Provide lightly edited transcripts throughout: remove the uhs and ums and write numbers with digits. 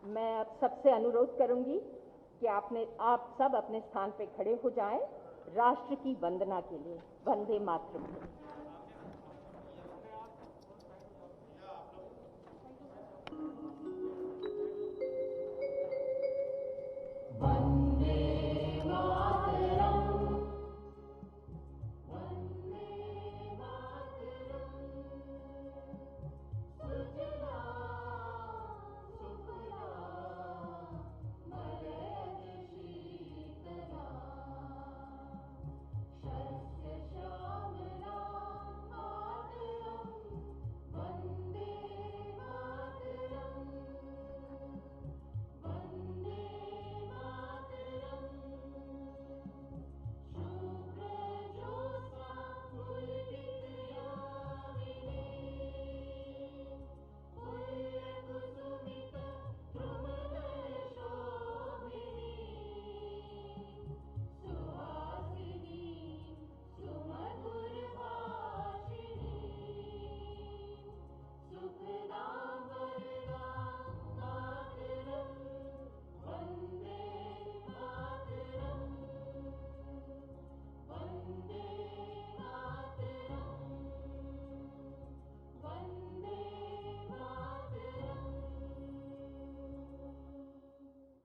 मैं अब सबसे अनुरोध करूंगी कि आप सब अपने स्थान पे खड़े हो जाएं राष्ट्र की वंदना के लिए। वंदे मातरम।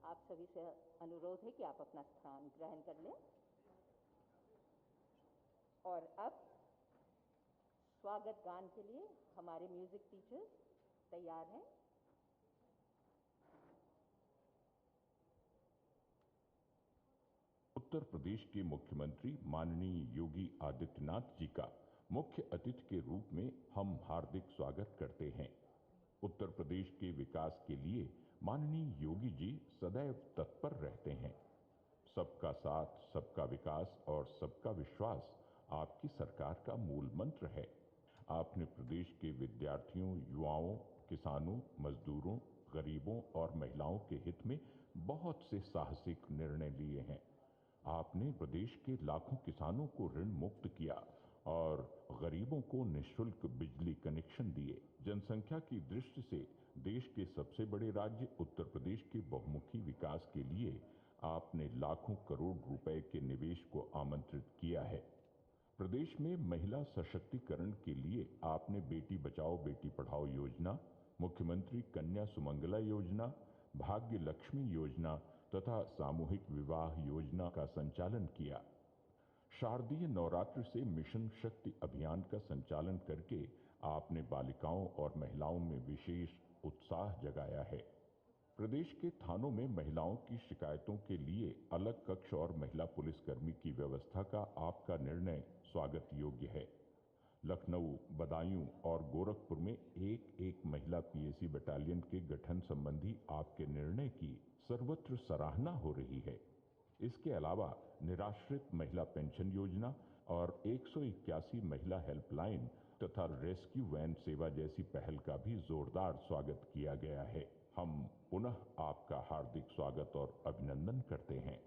आप सभी से अनुरोध है कि आप अपना स्थान ग्रहण कर लें। और अब स्वागत गान के लिए हमारे म्यूजिक टीचर्स तैयार हैं। उत्तर प्रदेश के मुख्यमंत्री माननीय योगी आदित्यनाथ जी का मुख्य अतिथि के रूप में हम हार्दिक स्वागत करते हैं। उत्तर प्रदेश के विकास के लिए माननीय योगी जी सदैव तत्पर रहते हैं। सबका साथ, सबका विकास और सबका विश्वास आपकी सरकार का मूल मंत्र है। आपने प्रदेश के विद्यार्थियों, युवाओं, किसानों, मजदूरों, गरीबों और महिलाओं के हित में बहुत से साहसिक निर्णय लिए हैं। आपने प्रदेश के लाखों किसानों को ऋण मुक्त किया और गरीबों को निःशुल्क बिजली कनेक्शन दिए। जनसंख्या की दृष्टि से देश के सबसे बड़े राज्य उत्तर प्रदेश के बहुमुखी विकास के लिए आपने लाखों करोड़ रुपए के निवेश को आमंत्रित किया है। प्रदेश में महिला सशक्तिकरण के लिए आपने बेटी बचाओ बेटी पढ़ाओ योजना, मुख्यमंत्री कन्या सुमंगला योजना, भाग्य लक्ष्मी योजना तथा सामूहिक विवाह योजना का संचालन किया। शारदीय नवरात्र से मिशन शक्ति अभियान का संचालन करके आपने बालिकाओं और महिलाओं में विशेष उत्साह जगाया है। प्रदेश के थानों में महिलाओं की शिकायतों के लिए अलग कक्ष और महिला पुलिसकर्मी की व्यवस्था का आपका निर्णय स्वागत योग्य है। लखनऊ, बदायूं और गोरखपुर में एक महिला पीएसी बटालियन के गठन संबंधी आपके निर्णय की सर्वत्र सराहना हो रही है। इसके अलावा निराश्रित महिला पेंशन योजना और 181 महिला हेल्पलाइन तथा रेस्क्यू वैन सेवा जैसी पहल का भी जोरदार स्वागत किया गया है। हम पुनः आपका हार्दिक स्वागत और अभिनंदन करते हैं।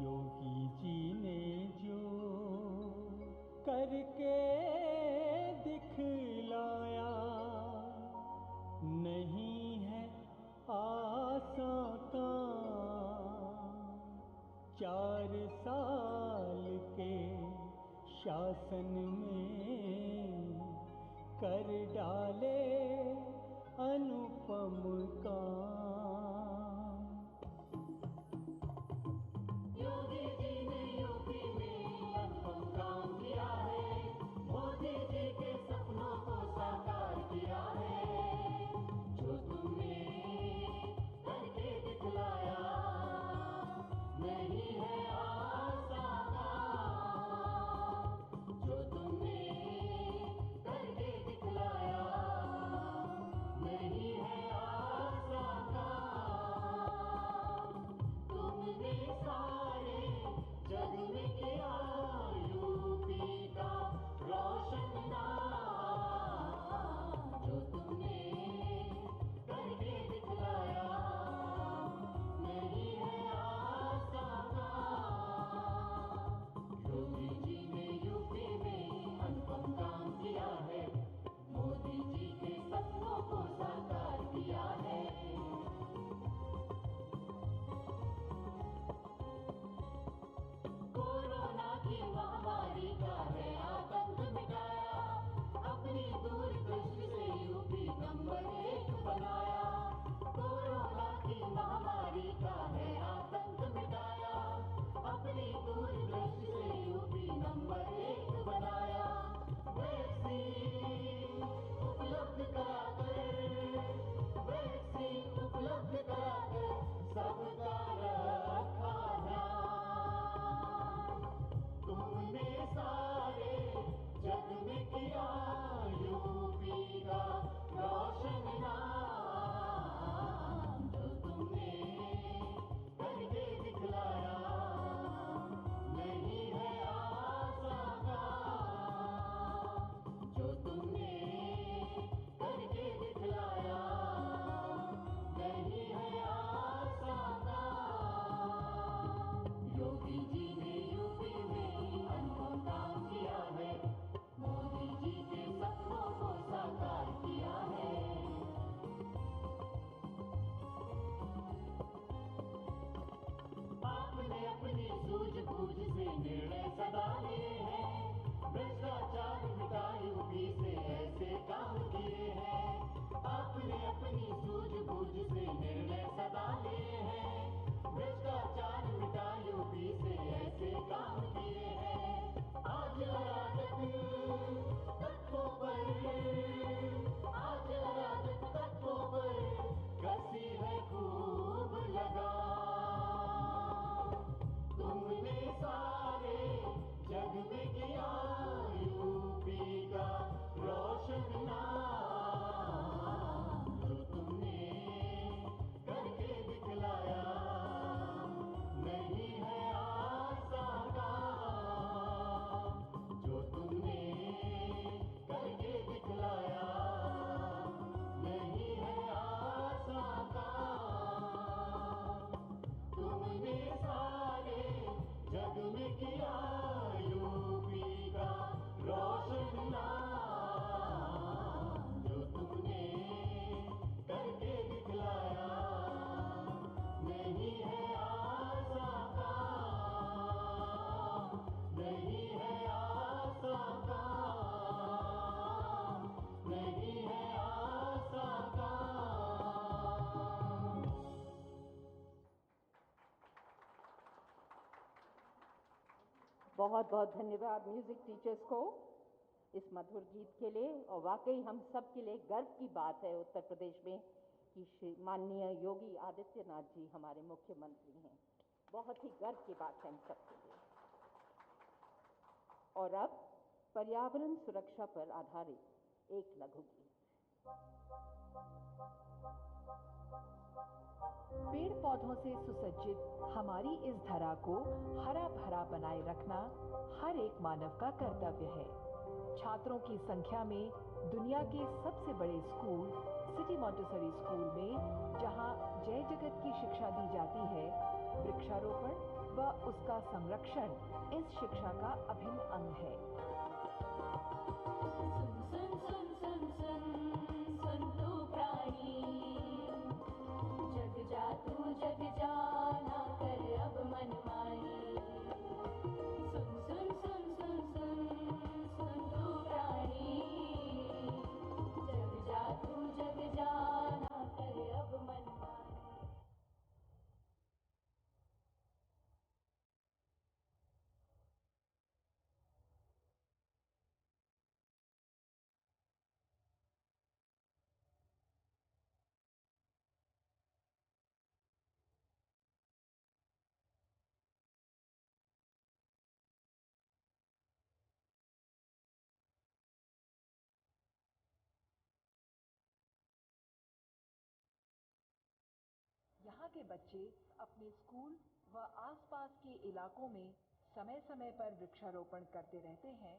योगी जी ने जो करके दिखलाया, नहीं है आसान काम। 4 साल के शासन में कर डाले अनुपम काम। योगी जी ने यूपी में अनुपम काम किया है, मोदी जी के सपनों को साकार किया है। जो तुमने करके दिखलाया, नहीं है आसान काम। जो तुमने करके दिखलाया, नहीं है आसान किया यूपी का रोशन नाम, जो तुमने करके दिखलाया नहीं है आसान काम, जो तुमने करके दिखलाया नहीं है आसान काम। योगी जी ने यूपी में अनमोल काम किया है, मोदी जी के सपनों को साकार किया है। आपने अपनी सूझबूझ से निर्णय सदा लिए हैं, भ्रष्टाचार मिटा यूपी से ऐसे काम किए हैं। आपने अपनी सूझबूझ से निर्णय सदा लिए हैं, भ्रष्टाचार मिटा यूपी से ऐसे काम किए हैं। आज अराजक तत्वों पर, आज अराजक तत्वों पर कसी है खूब लगाम, तुमने सारे जग में किया यूपी का रोशन नाम, जो तुमने करके दिखलाया नहीं है आसान काम, जो तुमने करके दिखलाया नहीं है आसान काम, तुमने सारे जग में किया यूपी का रोशन नाम, जो तुमने करके दिखलाया नहीं है आसान काम, नहीं है आसान काम, नहीं है आसान काम। बहुत बहुत धन्यवाद म्यूजिक टीचर्स को इस मधुर गीत के लिए। और वाकई हम सब के लिए गर्व की बात है उत्तर प्रदेश में कि श्री माननीय योगी आदित्यनाथ जी हमारे मुख्यमंत्री हैं। बहुत ही गर्व की बात है हम सब के लिए। और अब पर्यावरण सुरक्षा पर आधारित एक लघु गीत। पेड़ पौधों से सुसज्जित हमारी इस धरा को हरा भरा बनाए रखना हर एक मानव का कर्तव्य है। छात्रों की संख्या में दुनिया के सबसे बड़े स्कूल सिटी मॉन्टेसरी स्कूल में जहां जय जगत की शिक्षा दी जाती है, वृक्षारोपण व उसका संरक्षण इस शिक्षा का अभिन्न अंग है। सुन सुन सुन सुन सुन तू प्राणी, जग जा तू जग जा ना कर अब मनमानी। सुन सुन सुन सुन सुन सुन तू प्राणी, जग जा तू जग जा ना कर अब मनमानी। यहाँ के बच्चे अपने स्कूल व आसपास के इलाकों में समय समय पर वृक्षारोपण करते रहते हैं।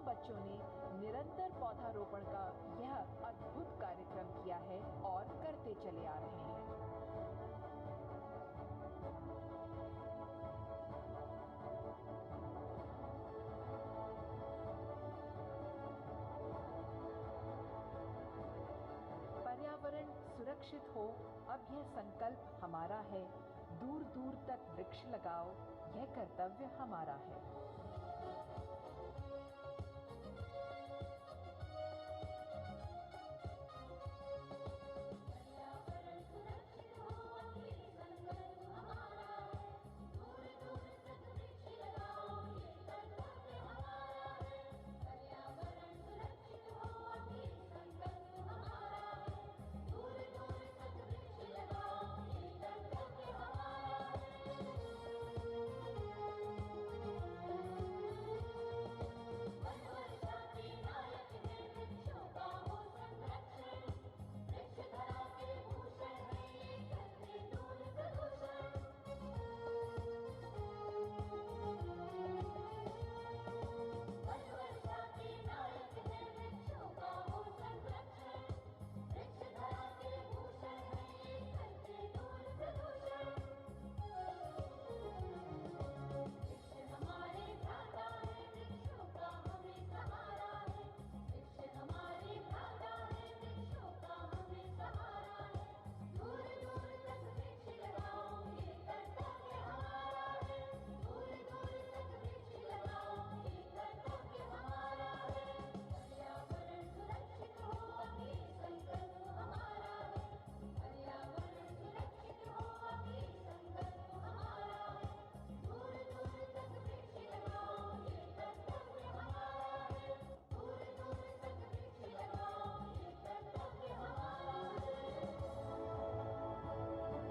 बच्चों ने निरंतर पौधारोपण का यह अद्भुत कार्यक्रम किया है और करते चले आ रहे हैं। पर्यावरण हो, अब यह संकल्प हमारा है, दूर दूर तक वृक्ष लगाओ, यह कर्तव्य हमारा है।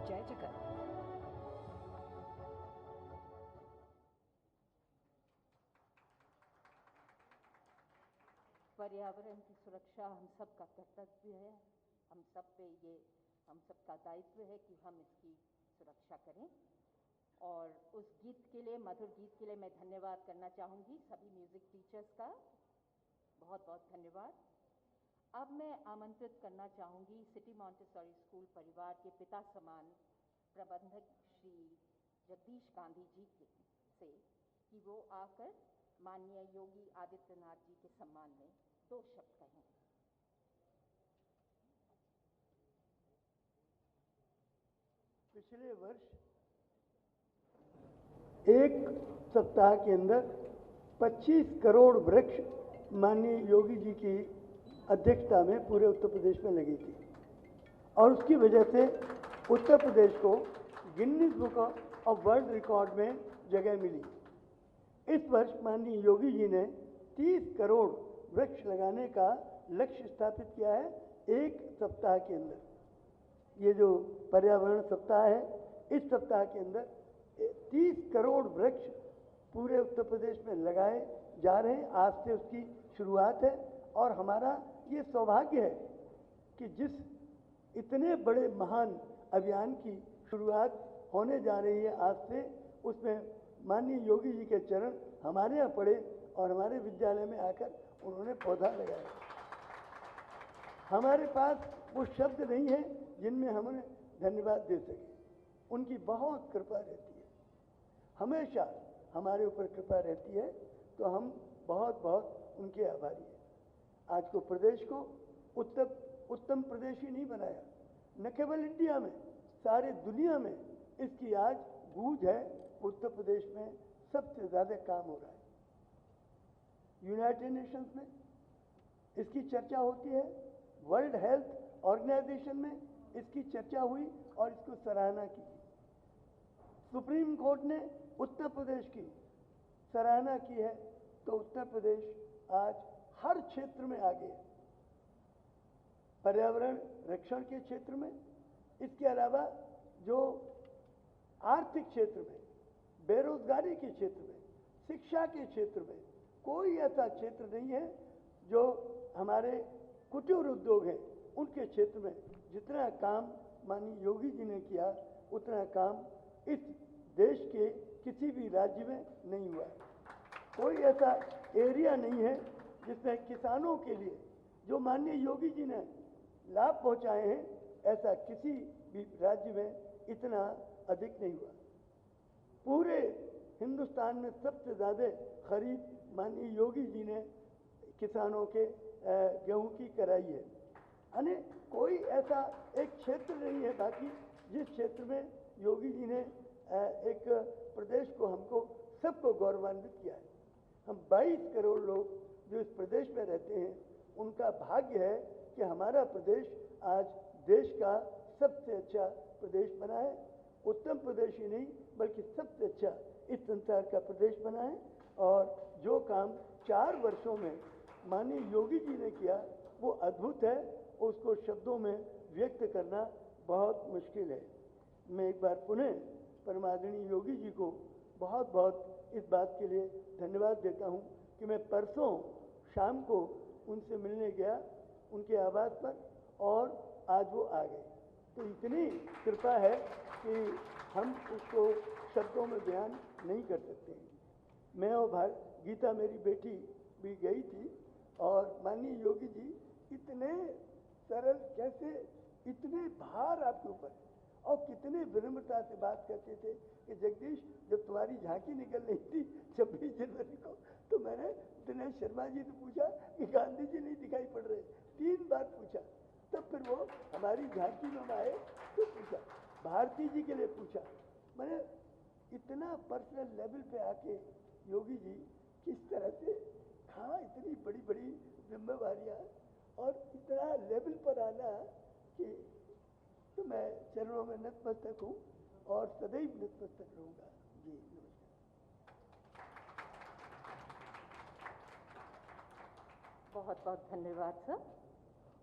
जय जगत। पर्यावरण की सुरक्षा हम सब का कर्तव्य है। हम सब पे ये हम सब का दायित्व है कि हम इसकी सुरक्षा करें। और उस गीत के लिए, मधुर गीत के लिए मैं धन्यवाद करना चाहूँगी सभी म्यूज़िक टीचर्स का। बहुत बहुत धन्यवाद। अब मैं आमंत्रित करना चाहूँगी सिटी मॉन्टेसरी स्कूल परिवार के पिता समान प्रबंधक श्री जगदीश गांधी जी से कि वो आकर माननीय योगी आदित्यनाथ जी के सम्मान में 2 शब्द कहें। पिछले वर्ष एक सप्ताह के अंदर 25 करोड़ वृक्ष माननीय योगी जी की अध्यक्षता में पूरे उत्तर प्रदेश में लगी थी और उसकी वजह से उत्तर प्रदेश को Guinness book of world record में जगह मिली। इस वर्ष माननीय योगी जी ने 30 करोड़ वृक्ष लगाने का लक्ष्य स्थापित किया है एक सप्ताह के अंदर। ये जो पर्यावरण सप्ताह है, इस सप्ताह के अंदर 30 करोड़ वृक्ष पूरे उत्तर प्रदेश में लगाए जा रहे हैं। आज से उसकी शुरुआत है और हमारा ये सौभाग्य है कि जिस इतने बड़े महान अभियान की शुरुआत होने जा रही है आज से, उसमें माननीय योगी जी के चरण हमारे यहाँ पड़े और हमारे विद्यालय में आकर उन्होंने पौधा लगाया। हमारे पास वो शब्द नहीं है जिनमें हम उन्हें धन्यवाद दे सकें। उनकी बहुत कृपा रहती है, हमेशा हमारे ऊपर कृपा रहती है, तो हम बहुत बहुत उनके आभारी हैं। आज को प्रदेश को उत्तम प्रदेश ही नहीं बनाया, न केवल इंडिया में, सारे दुनिया में इसकी आज गूंज है। उत्तर प्रदेश में सबसे ज़्यादा काम हो रहा है। यूनाइटेड नेशंस में इसकी चर्चा होती है, वर्ल्ड हेल्थ ऑर्गेनाइजेशन में इसकी चर्चा हुई और इसको सराहना की। सुप्रीम कोर्ट ने उत्तर प्रदेश की सराहना की है, तो उत्तर प्रदेश आज हर क्षेत्र में आगे है। पर्यावरण रक्षण के क्षेत्र में, इसके अलावा जो आर्थिक क्षेत्र में, बेरोजगारी के क्षेत्र में, शिक्षा के क्षेत्र में, कोई ऐसा क्षेत्र नहीं है जो हमारे कुटीर उद्योग हैं उनके क्षेत्र में जितना काम माननीय योगी जी ने किया, उतना काम इस देश के किसी भी राज्य में नहीं हुआ। कोई ऐसा एरिया नहीं है जिसमें किसानों के लिए जो माननीय योगी जी ने लाभ पहुंचाए हैं, ऐसा किसी भी राज्य में इतना अधिक नहीं हुआ। पूरे हिंदुस्तान में सबसे ज़्यादा खरीद माननीय योगी जी ने किसानों के गेहूं की कराई है। यानी कोई ऐसा एक क्षेत्र नहीं है बाकी जिस क्षेत्र में योगी जी ने एक प्रदेश को हमको सबको गौरवान्वित किया है। हम 22 करोड़ लोग जो इस प्रदेश में रहते हैं उनका भाग्य है कि हमारा प्रदेश आज देश का सबसे अच्छा प्रदेश बना है। उत्तम प्रदेश ही नहीं बल्कि सबसे अच्छा इस संसार का प्रदेश बना है। और जो काम 4 वर्षों में माननीय योगी जी ने किया वो अद्भुत है, उसको शब्दों में व्यक्त करना बहुत मुश्किल है। मैं एक बार पुनः परमादरणीय योगी जी को बहुत बहुत इस बात के लिए धन्यवाद देता हूँ कि मैं परसों शाम को उनसे मिलने गया उनके आवास पर और आज वो आ गए। तो इतनी कृपा है कि हम उसको शब्दों में बयान नहीं कर सकते हैं। मैं और गीता मेरी बेटी भी गई थी और माननीय योगी जी इतने सरल, कैसे इतने भार आपके ऊपर और कितने विनम्रता से बात करते थे कि जगदीश जब तुम्हारी झांकी निकल रही थी 26 जनवरी को तो मैंने दिनेश शर्मा जी से पूछा कि गांधी जी नहीं दिखाई पड़ रहे, 3 बार पूछा। तब फिर वो हमारी झांकी में आए तो पूछा, भारती जी के लिए पूछा। मैंने इतना पर्सनल लेवल पे आके योगी जी किस तरह से हाँ इतनी बड़ी बड़ी जिम्मेवारियाँ और इतना लेवल पर आना कि तो मैं चरणों में नतमस्तक हूँ और सदैव नतमस्तक रहूँगा। जी नमस्कार। बहुत बहुत धन्यवाद सर।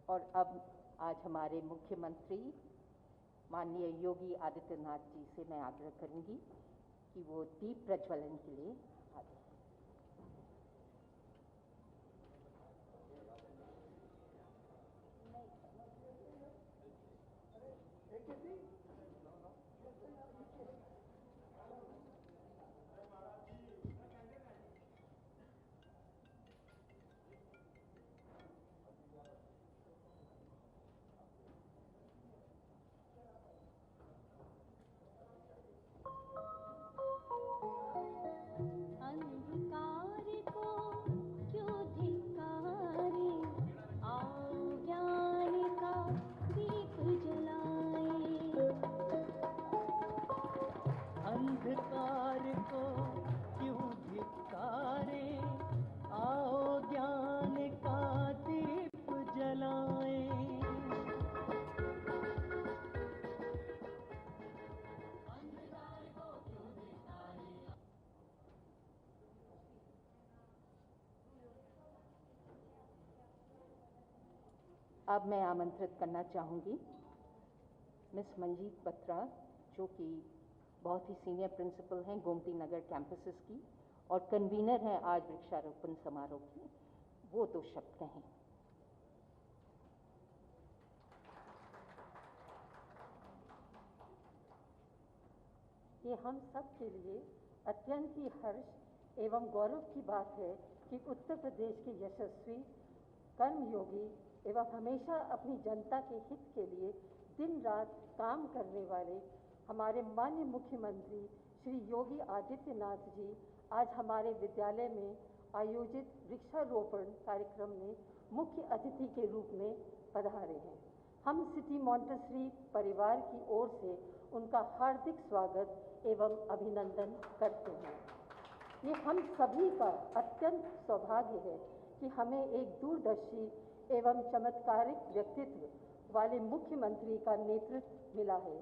और अब आज हमारे मुख्यमंत्री माननीय योगी आदित्यनाथ जी से मैं आग्रह करूंगी कि वो दीप प्रज्वलन के लिए आगे। अंधकार को क्यों धिक्कारे, आओ ज्ञान का दीप जलाएं। अब मैं आमंत्रित करना चाहूँगी मिस मंजीत बत्रा, जो कि बहुत ही सीनियर प्रिंसिपल हैं गोमती नगर कैंपसेस की और कन्वीनर हैं आज वृक्षारोपण समारोह की, वो 2 शब्द कहें। ये हम सब के लिए अत्यंत ही हर्ष एवं गौरव की बात है कि उत्तर प्रदेश के यशस्वी कर्मयोगी एवं हमेशा अपनी जनता के हित के लिए दिन रात काम करने वाले हमारे माननीय मुख्यमंत्री श्री योगी आदित्यनाथ जी आज हमारे विद्यालय में आयोजित वृक्षारोपण कार्यक्रम में मुख्य अतिथि के रूप में पधारे हैं। हम सिटी मॉन्टेसरी परिवार की ओर से उनका हार्दिक स्वागत एवं अभिनंदन करते हैं। ये हम सभी का अत्यंत सौभाग्य है कि हमें एक दूरदर्शी एवं चमत्कारिक व्यक्तित्व वाले मुख्यमंत्री का नेतृत्व मिला है,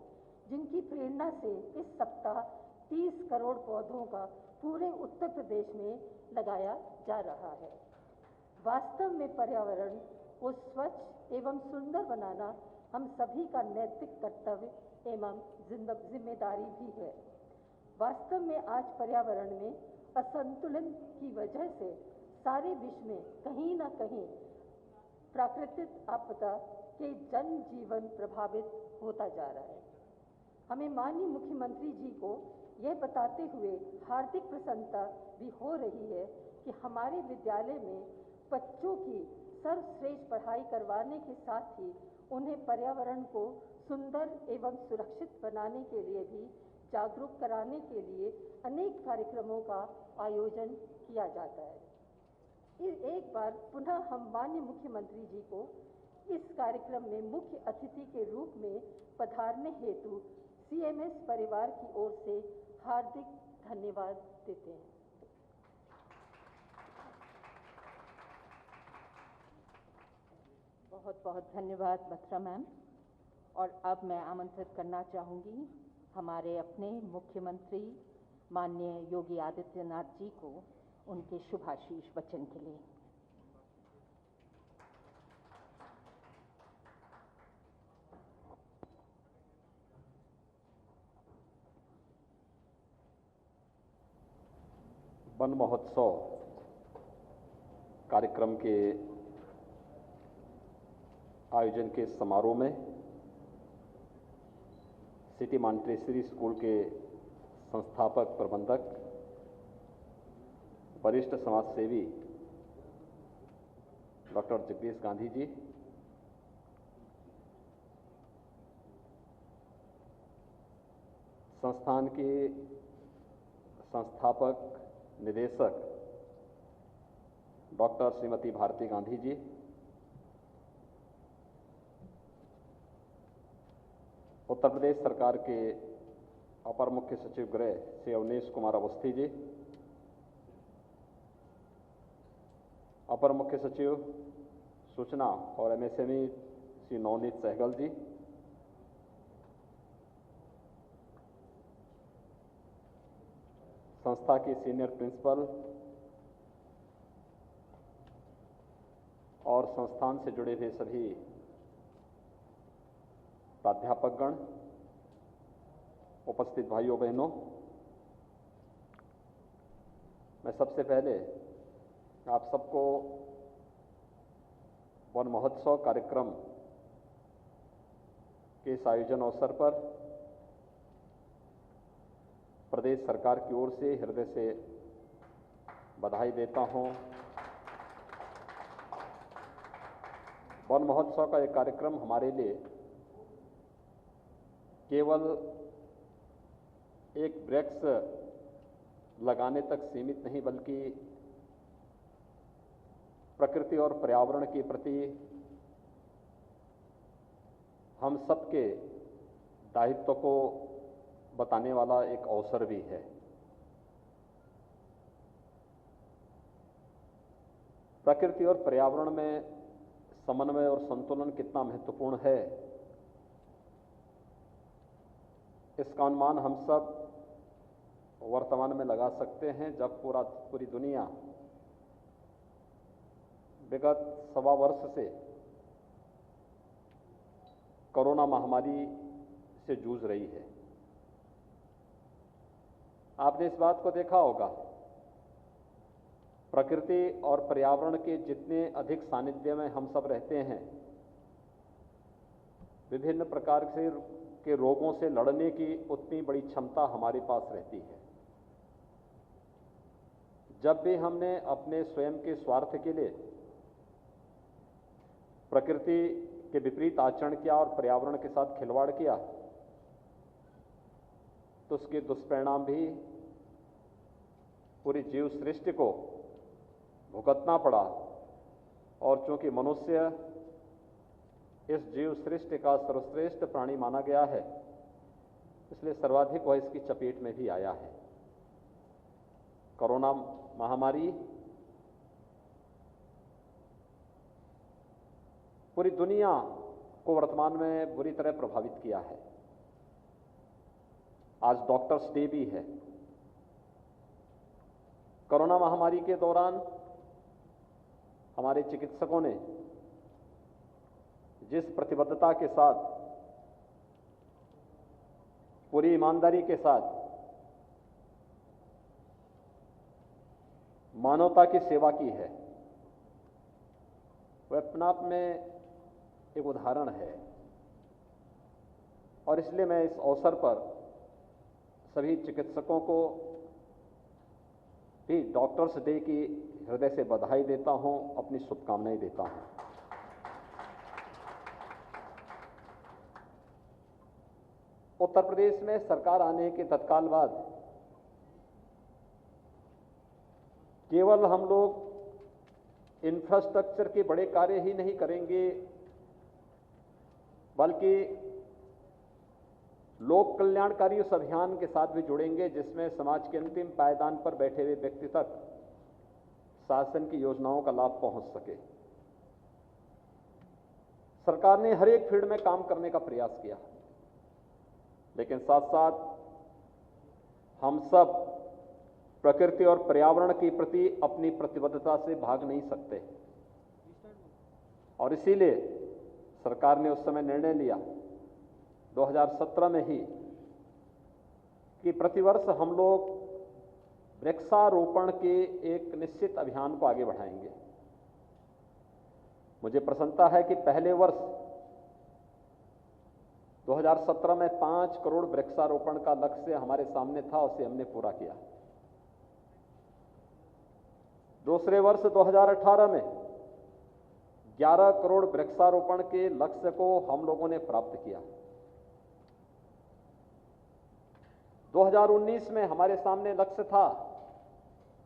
जिनकी प्रेरणा से इस सप्ताह 30 करोड़ पौधों का पूरे उत्तर प्रदेश में लगाया जा रहा है। वास्तव में पर्यावरण को स्वच्छ एवं सुंदर बनाना हम सभी का नैतिक कर्तव्य एवं जिम्मेदारी भी है। वास्तव में आज पर्यावरण में असंतुलन की वजह से सारे विश्व में कहीं ना कहीं प्राकृतिक आपदा के जनजीवन प्रभावित होता जा रहा है। हमें माननीय मुख्यमंत्री जी को यह बताते हुए हार्दिक प्रसन्नता भी हो रही है कि हमारे विद्यालय में बच्चों की सर्वश्रेष्ठ पढ़ाई करवाने के साथ ही उन्हें पर्यावरण को सुंदर एवं सुरक्षित बनाने के लिए भी जागरूक कराने के लिए अनेक कार्यक्रमों का आयोजन किया जाता है। एक बार पुनः हम माननीय मुख्यमंत्री जी को इस कार्यक्रम में मुख्य अतिथि के रूप में पधारने हेतु CMS परिवार की ओर से हार्दिक धन्यवाद देते हैं। बहुत बहुत धन्यवाद मथुरा मैम। और अब मैं आमंत्रित करना चाहूँगी हमारे अपने मुख्यमंत्री माननीय योगी आदित्यनाथ जी को उनके शुभाशीष वचन के लिए। वन महोत्सव कार्यक्रम के आयोजन के समारोह में सिटी मॉन्टेसरी स्कूल के संस्थापक प्रबंधक, वरिष्ठ समाजसेवी डॉक्टर जगदीश गांधी जी, संस्थान के संस्थापक निदेशक डॉक्टर श्रीमती भारती गांधी जी, उत्तर प्रदेश सरकार के अपर मुख्य सचिव गृह श्री अवनीश कुमार अवस्थी जी, अपर मुख्य सचिव सूचना और MSME श्री नवनीत सहगल जी, संस्था के सीनियर प्रिंसिपल और संस्थान से जुड़े हुए सभी प्राध्यापकगण, उपस्थित भाइयों बहनों, मैं सबसे पहले आप सबको वन महोत्सव कार्यक्रम के इस आयोजन अवसर पर प्रदेश सरकार की ओर से हृदय से बधाई देता हूं। वन महोत्सव का यह कार्यक्रम हमारे लिए केवल एक वृक्ष लगाने तक सीमित नहीं, बल्कि प्रकृति और पर्यावरण के प्रति हम सबके दायित्व को बताने वाला एक अवसर भी है। प्रकृति और पर्यावरण में समन्वय और संतुलन कितना महत्वपूर्ण है, इसका अनुमान हम सब वर्तमान में लगा सकते हैं, जब पूरी दुनिया विगत 1.25 वर्ष से कोरोना महामारी से जूझ रही है। आपने इस बात को देखा होगा, प्रकृति और पर्यावरण के जितने अधिक सानिध्य में हम सब रहते हैं, विभिन्न प्रकार के रोगों से लड़ने की उतनी बड़ी क्षमता हमारे पास रहती है। जब भी हमने अपने स्वयं के स्वार्थ के लिए प्रकृति के विपरीत आचरण किया और पर्यावरण के साथ खिलवाड़ किया, तो उसके दुष्परिणाम भी पूरी जीव सृष्टि को भुगतना पड़ा। और चूंकि मनुष्य इस जीव सृष्टि का सर्वश्रेष्ठ प्राणी माना गया है, इसलिए सर्वाधिक वह इसकी चपेट में भी आया है। कोरोना महामारी पूरी दुनिया को वर्तमान में बुरी तरह प्रभावित किया है। आज डॉक्टर्स डे भी है। कोरोना महामारी के दौरान हमारे चिकित्सकों ने जिस प्रतिबद्धता के साथ, पूरी ईमानदारी के साथ मानवता की सेवा की है, वह अपने आप में एक उदाहरण है। और इसलिए मैं इस अवसर पर सभी चिकित्सकों को भी डॉक्टर्स डे की हृदय से बधाई देता हूं, अपनी शुभकामनाएं देता हूं। उत्तर प्रदेश में सरकार आने के तत्काल बाद केवल हम लोग इंफ्रास्ट्रक्चर के बड़े कार्य ही नहीं करेंगे, बल्कि लोक कल्याणकारी उस अभियान के साथ भी जुड़ेंगे जिसमें समाज के अंतिम पायदान पर बैठे हुए व्यक्ति तक शासन की योजनाओं का लाभ पहुंच सके। सरकार ने हर एक फील्ड में काम करने का प्रयास किया, लेकिन साथ साथ हम सब प्रकृति और पर्यावरण के प्रति अपनी प्रतिबद्धता से भाग नहीं सकते, और इसीलिए सरकार ने उस समय निर्णय लिया 2017 में ही कि प्रतिवर्ष हम लोग वृक्षारोपण के एक निश्चित अभियान को आगे बढ़ाएंगे। मुझे प्रसन्नता है कि पहले वर्ष 2017 में 5 करोड़ वृक्षारोपण का लक्ष्य हमारे सामने था, उसे हमने पूरा किया। दूसरे वर्ष 2018 में 11 करोड़ वृक्षारोपण के लक्ष्य को हम लोगों ने प्राप्त किया। 2019 में हमारे सामने लक्ष्य था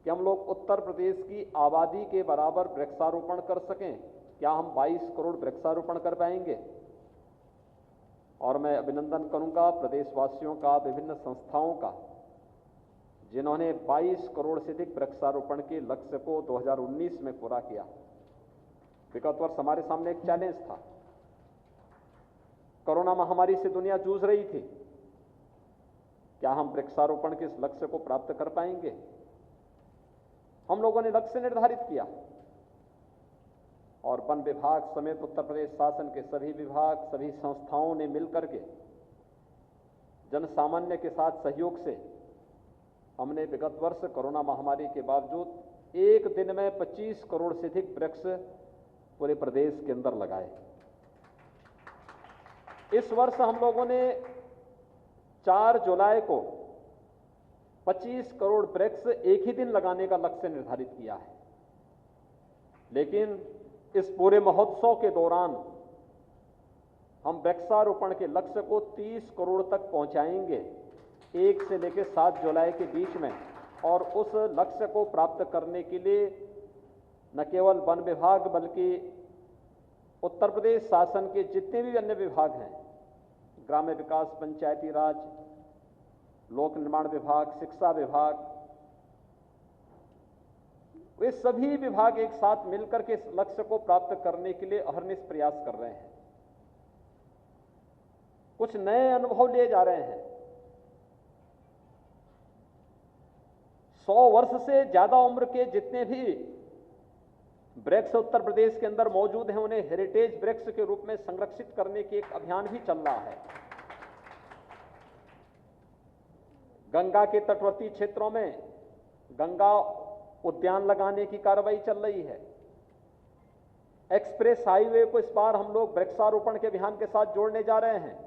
कि हम लोग उत्तर प्रदेश की आबादी के बराबर वृक्षारोपण कर सकें। क्या हम 22 करोड़ वृक्षारोपण कर पाएंगे? और मैं अभिनंदन करूंगा प्रदेशवासियों का, विभिन्न संस्थाओं का, जिन्होंने 22 करोड़ से अधिक वृक्षारोपण के लक्ष्य को 2019 में पूरा किया। विगत वर्ष हमारे सामने एक चैलेंज था। कोरोना महामारी से दुनिया जूझ रही थी। क्या हम वृक्षारोपण के इस लक्ष्य को प्राप्त कर पाएंगे? हम लोगों ने लक्ष्य निर्धारित किया और वन विभाग समेत उत्तर प्रदेश शासन के सभी विभाग, सभी संस्थाओं ने मिलकर के जन सामान्य के साथ सहयोग से हमने विगत वर्ष कोरोना महामारी के बावजूद एक दिन में 25 करोड़ से अधिक वृक्ष पूरे प्रदेश के अंदर लगाए। इस वर्ष हम लोगों ने 4 जुलाई को 25 करोड़ वृक्ष एक ही दिन लगाने का लक्ष्य निर्धारित किया है। लेकिन इस पूरे महोत्सव के दौरान हम वृक्षारोपण के लक्ष्य को 30 करोड़ तक पहुंचाएंगे, 1 से लेकर 7 जुलाई के बीच में। और उस लक्ष्य को प्राप्त करने के लिए न केवल वन विभाग बल्कि उत्तर प्रदेश शासन के जितने भी अन्य विभाग हैं, ग्राम्य विकास, पंचायती राज, लोक निर्माण विभाग, शिक्षा विभाग, वे सभी विभाग एक साथ मिलकर के इस लक्ष्य को प्राप्त करने के लिए अहर्निश प्रयास कर रहे हैं। कुछ नए अनुभव लिए जा रहे हैं। 100 वर्ष से ज्यादा उम्र के जितने भी वृक्ष उत्तर प्रदेश के अंदर मौजूद हैं, उन्हें हेरिटेज वृक्ष के रूप में संरक्षित करने की एक अभियान भी चल रहा है। गंगा के तटवर्ती क्षेत्रों में गंगा उद्यान लगाने की कार्रवाई चल रही है। एक्सप्रेस हाईवे को इस बार हम लोग वृक्षारोपण के अभियान के साथ जोड़ने जा रहे हैं।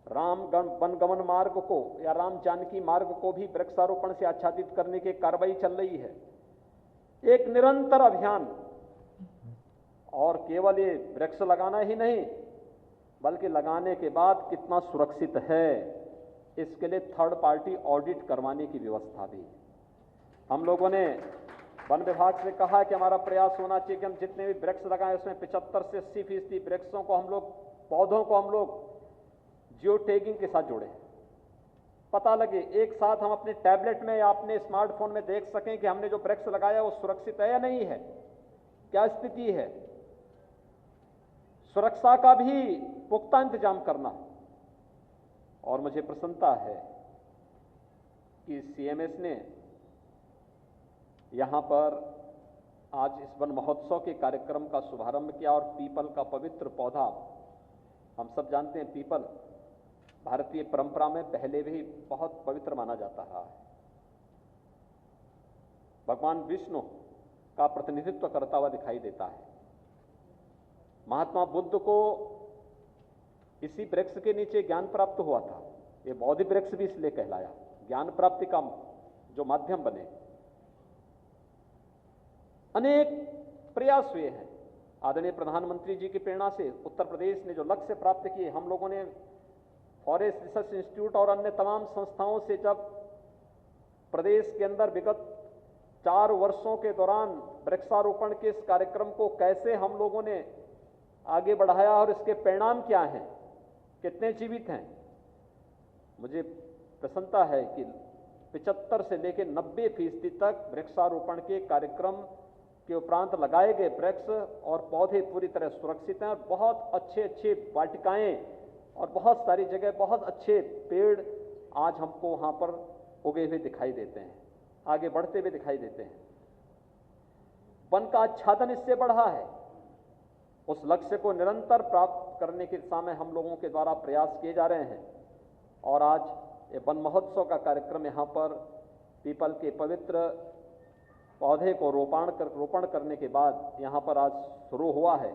राम वनगमन मार्ग को या राम जानकी मार्ग को भी वृक्षारोपण से आच्छादित करने की कार्रवाई चल रही है। एक निरंतर अभियान, और केवल ये वृक्ष लगाना ही नहीं बल्कि लगाने के बाद कितना सुरक्षित है, इसके लिए थर्ड पार्टी ऑडिट करवाने की व्यवस्था भी। हम लोगों ने वन विभाग से कहा कि हमारा प्रयास होना चाहिए कि हम जितने भी वृक्ष लगाएं उसमें 75 से 80% वृक्षों को हम लोग, पौधों को हम लोग जियो टैगिंग के साथ जोड़ें। पता लगे, एक साथ हम अपने टैबलेट में या अपने स्मार्टफोन में देख सकें कि हमने जो वृक्ष लगाया वो सुरक्षित है या नहीं है, क्या स्थिति है। सुरक्षा का भी पुख्ता इंतजाम करना। और मुझे प्रसन्नता है कि सीएमएस ने यहां पर आज इस वन महोत्सव के कार्यक्रम का शुभारंभ किया और पीपल का पवित्र पौधा, हम सब जानते हैं पीपल भारतीय परंपरा में पहले भी बहुत पवित्र माना जाता रहा है। भगवान विष्णु का प्रतिनिधित्व करता हुआ दिखाई देता है। महात्मा बुद्ध को इसी वृक्ष के नीचे ज्ञान प्राप्त हुआ था। ये बौद्धि वृक्ष भी इसलिए कहलाया, ज्ञान प्राप्ति का जो माध्यम बने। अनेक प्रयास हुए हैं। आदरणीय प्रधानमंत्री जी की प्रेरणा से उत्तर प्रदेश ने जो लक्ष्य प्राप्त किए, हम लोगों ने फॉरेस्ट रिसर्च इंस्टीट्यूट और अन्य तमाम संस्थाओं से जब प्रदेश के अंदर विगत 4 वर्षों के दौरान वृक्षारोपण के इस कार्यक्रम को कैसे हम लोगों ने आगे बढ़ाया और इसके परिणाम क्या हैं, कितने जीवित हैं। मुझे प्रसन्नता है कि 75 से लेकर 90% तक वृक्षारोपण के कार्यक्रम के उपरांत लगाए गए वृक्ष और पौधे पूरी तरह सुरक्षित हैं और बहुत अच्छे अच्छे वाटिकाएं और बहुत सारी जगह बहुत अच्छे पेड़ आज हमको वहां पर उगे हुए दिखाई देते हैं, आगे बढ़ते हुए दिखाई देते हैं। वन का आच्छादन इससे बढ़ा है। उस लक्ष्य को निरंतर प्राप्त करने की दिशा में हम लोगों के द्वारा प्रयास किए जा रहे हैं और आज ये वन महोत्सव का कार्यक्रम यहाँ पर पीपल के पवित्र पौधे को रोपण करने के बाद यहाँ पर आज शुरू हुआ है।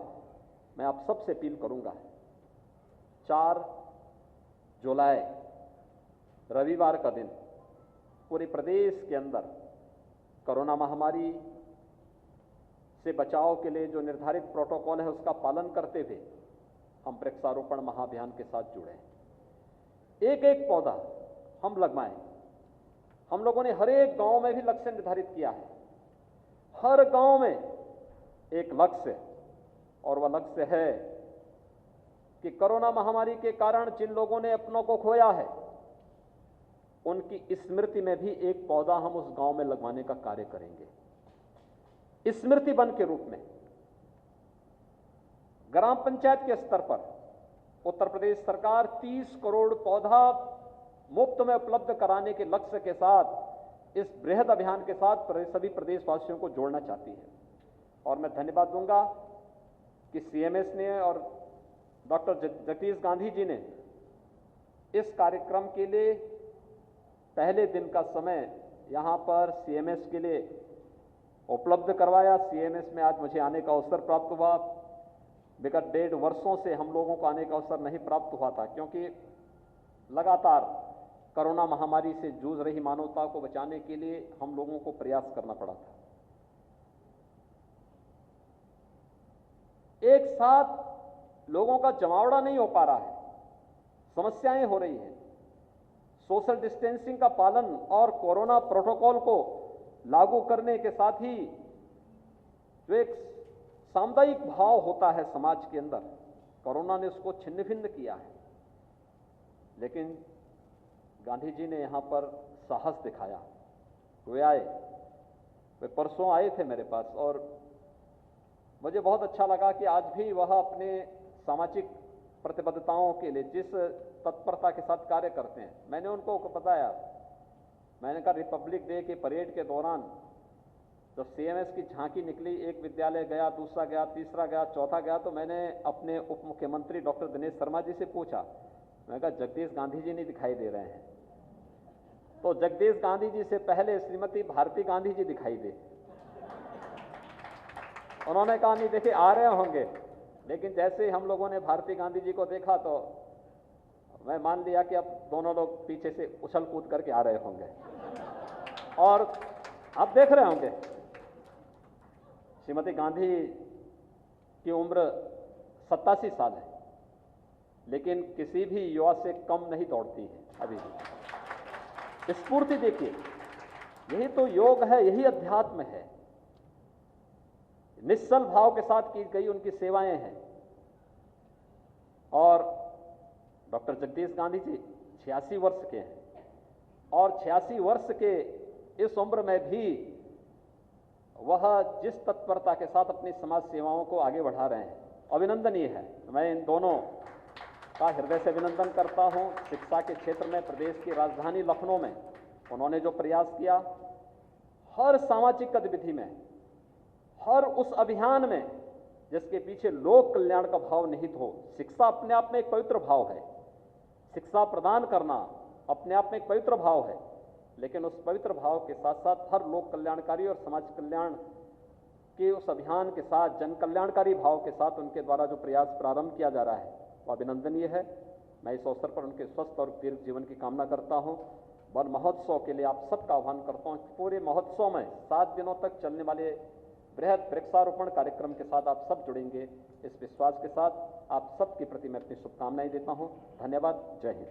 मैं आप सबसे अपील करूंगा, 4 जुलाई रविवार का दिन पूरे प्रदेश के अंदर कोरोना महामारी से बचाव के लिए जो निर्धारित प्रोटोकॉल है उसका पालन करते हुए हम वृक्षारोपण महाअभियान के साथ जुड़े हैं। एक एक पौधा हम लगवाएं। हम लोगों ने हर एक गांव में भी लक्ष्य निर्धारित किया है, हर गांव में एक लक्ष्य, और वह लक्ष्य है कि कोरोना महामारी के कारण जिन लोगों ने अपनों को खोया है उनकी स्मृति में भी एक पौधा हम उस गांव में लगवाने का कार्य करेंगे। स्मृति वन के रूप में ग्राम पंचायत के स्तर पर उत्तर प्रदेश सरकार 30 करोड़ पौधा मुफ्त में उपलब्ध कराने के लक्ष्य के साथ इस बृहद अभियान के साथ सभी प्रदेशवासियों को जोड़ना चाहती है। और मैं धन्यवाद दूंगा कि सीएमएस ने और डॉक्टर जगदीश गांधी जी ने इस कार्यक्रम के लिए पहले दिन का समय यहां पर सीएमएस के लिए उपलब्ध करवाया। सीएमएस में आज मुझे आने का अवसर प्राप्त हुआ। विगत 1.5 वर्षों से हम लोगों को आने का अवसर नहीं प्राप्त हुआ था, क्योंकि लगातार कोरोना महामारी से जूझ रही मानवता को बचाने के लिए हम लोगों को प्रयास करना पड़ा था। एक साथ लोगों का जमावड़ा नहीं हो पा रहा है, समस्याएं हो रही हैं। सोशल डिस्टेंसिंग का पालन और कोरोना प्रोटोकॉल को लागू करने के साथ ही जो एक सामुदायिक भाव होता है समाज के अंदर, कोरोना ने उसको छिन्न भिन्न किया है। लेकिन गांधी जी ने यहां पर साहस दिखाया। वे आए, वे परसों आए थे मेरे पास और मुझे बहुत अच्छा लगा कि आज भी वह अपने सामाजिक प्रतिबद्धताओं के लिए जिस तत्परता के साथ कार्य करते हैं, मैंने उनको बताया। मैंने कहा रिपब्लिक डे के परेड के दौरान जब सीएमएस की झांकी निकली, एक विद्यालय गया, दूसरा गया, तीसरा गया, चौथा गया, तो मैंने अपने उप मुख्यमंत्री डॉक्टर दिनेश शर्मा जी से पूछा। मैंने कहा जगदीश गांधी जी नहीं दिखाई दे रहे हैं। तो जगदीश गांधी जी से पहले श्रीमती भारती गांधी जी दिखाई दे। उन्होंने कहा नहीं देखिए आ रहे होंगे, लेकिन जैसे ही हम लोगों ने भारती गांधी जी को देखा तो मैं मान लिया कि अब दोनों लोग पीछे से उछल कूद करके आ रहे होंगे। और आप देख रहे होंगे श्रीमती गांधी की उम्र 87 साल है, लेकिन किसी भी युवा से कम नहीं दौड़ती है अभी भी। स्फूर्ति देखिए, यही तो योग है, यही अध्यात्म है। निश्चल भाव के साथ की गई उनकी सेवाएं हैं। और डॉक्टर जगदीश गांधी जी 86 वर्ष के हैं और 86 वर्ष के इस उम्र में भी वह जिस तत्परता के साथ अपनी समाज सेवाओं को आगे बढ़ा रहे हैं, अभिनंदनीय है। मैं इन दोनों का हृदय से अभिनंदन करता हूं। शिक्षा के क्षेत्र में प्रदेश की राजधानी लखनऊ में उन्होंने जो प्रयास किया, हर सामाजिक गतिविधि में, हर उस अभियान में जिसके पीछे लोक कल्याण का भाव निहित हो। शिक्षा अपने आप में एक पवित्र भाव है, शिक्षा प्रदान करना अपने आप में एक पवित्र भाव है, लेकिन उस पवित्र भाव के साथ साथ हर लोक कल्याणकारी और समाज कल्याण के उस अभियान के साथ, जन कल्याणकारी भाव के साथ उनके द्वारा जो प्रयास प्रारंभ किया जा रहा है वह अभिनंदनीय है। मैं इस अवसर पर उनके स्वस्थ और दीर्घ जीवन की कामना करता हूं। वन महोत्सव के लिए आप सबका आह्वान करता हूं। पूरे महोत्सव में 7 दिनों तक चलने वाले बृहद वृक्षारोपण कार्यक्रम के साथ आप सब जुड़ेंगे, इस विश्वास के साथ आप सबके प्रति मैं अपनी शुभकामनाएं देता हूं। धन्यवाद। जय हिंद।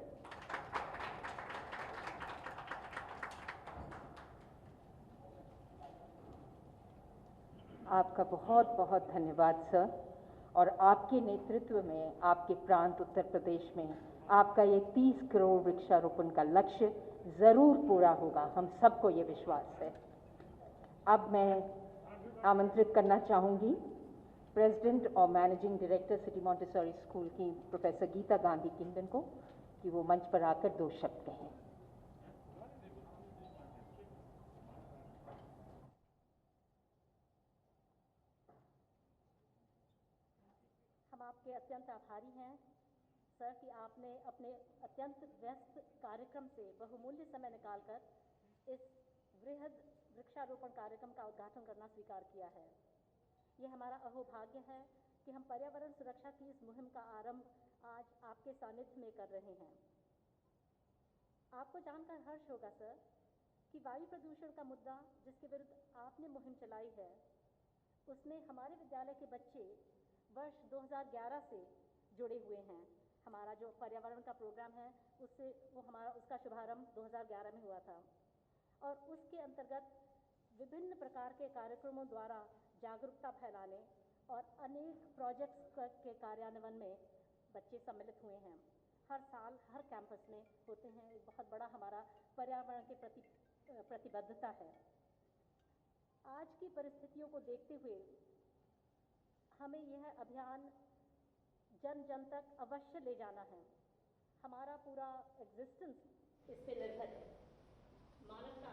आपका बहुत बहुत धन्यवाद सर। और आपके नेतृत्व में आपके प्रांत उत्तर प्रदेश में आपका ये 30 करोड़ वृक्षारोपण का लक्ष्य ज़रूर पूरा होगा, हम सबको ये विश्वास है। अब मैं आमंत्रित करना चाहूँगी प्रेसिडेंट और managing director city Montessori school की प्रोफेसर गीता गांधी किंडन को कि वो मंच पर आकर 2 शब्द कहें। हम आपके अत्यंत आभारी हैं सर कि आपने अपने अत्यंत व्यस्त कार्यक्रम से बहुमूल्य समय निकालकर इस वृहद वृक्षारोपण कार्यक्रम का उद्घाटन करना स्वीकार किया है। ये हमारा अहोभाग्य है कि हम पर्यावरण सुरक्षा की इस मुहिम का आरंभ आज आपके सानिध्य में कर रहे हैं। आपको जानकर हर्ष होगा सर कि वायु प्रदूषण का मुद्दा जिसके विरुद्ध आपने मुहिम चलाई है, उसमें हमारे विद्यालय के बच्चे वर्ष 2011 से जुड़े हुए हैं। हमारा जो पर्यावरण का प्रोग्राम है उसका शुभारंभ 2011 में हुआ था और उसके अंतर्गत विभिन्न प्रकार के कार्यक्रमों द्वारा जागरूकता फैलाने और अनेक प्रोजेक्ट्स के कार्यान्वयन में बच्चे सम्मिलित हुए हैं। हर साल हर कैंपस में होते हैं। एक बहुत बड़ा हमारा पर्यावरण के प्रति प्रतिबद्धता है। आज की परिस्थितियों को देखते हुए हमें यह अभियान जन जन तक अवश्य ले जाना है। हमारा पूरा एग्जिस्टेंस इस पे निर्भर है। मानवता